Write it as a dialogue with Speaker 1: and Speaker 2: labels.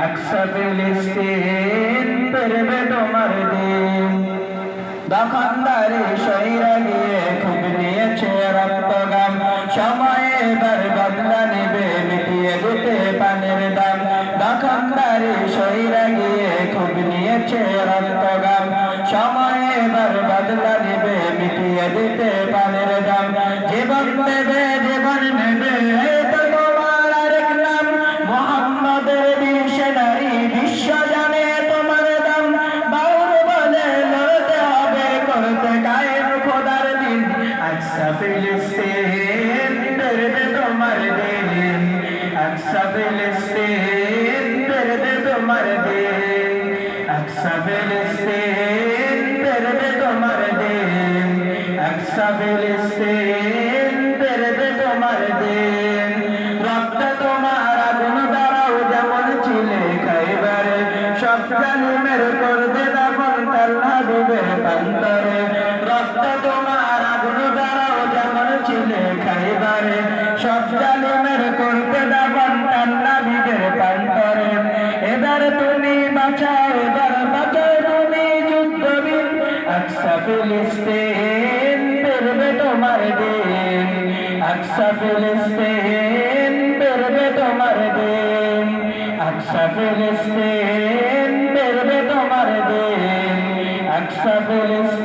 Speaker 1: আকসা ফিলিস্তিন পেরবে তোমার দিন। দোকানদারি সইরা গিয়ে খুব নিয়েছে রক্তগাম, সময় এবার বদলা নেবে মিটিয়ে দিতে পানের দাম। দোকানদারি সইরা গিয়ে খুব নিয়েছে রক্তগাম, সময় এবার বদলা নেবে মিটিয়ে দিতে পানের দাম। জীবন দেবে জীবন নেবে তো তোমার আরেক নাম, মুহাম্মাদের বীর সেনানী বিশ্ব জানে তোমার দাম। বাউল বলে লড়তে হবে করতে কায়েম খোদার দিন। আকসা ফিলিস্তিন পেরবে তোমার দিন, আকসা ফিলিস্তিন পেরবে তোমার দিন, আকসা ফিলিস্তিন পেরবে তোমার দিন, আকসা ফিলিস্তিন পেরবে তোমার দিন। রক্ত তোমার আগুন দ্বারাও যেমন ছিলে খাইবারে, সব জালিমের করবে দাফন তার হাবিবের প্রান্তরে। রক্ত তোমার আগুন দ্বারাও যেমন ছিলে খাইবারে, সব জালিমের করবে দাফন তার হাবিবের প্রান্তরে। এবার তুমি বাঁচাও, এবার বাঁচাও তুমি যুদ্ধবীর। আকসা ফিলিস্তিন পেরবে তোমার দিন, আকসা ফিলিস্তিন পেরবে তোমার দিন, আকসা ফিলিস্তিন পেরবে তোমার দিন, আকসা ফিলিস্তিন।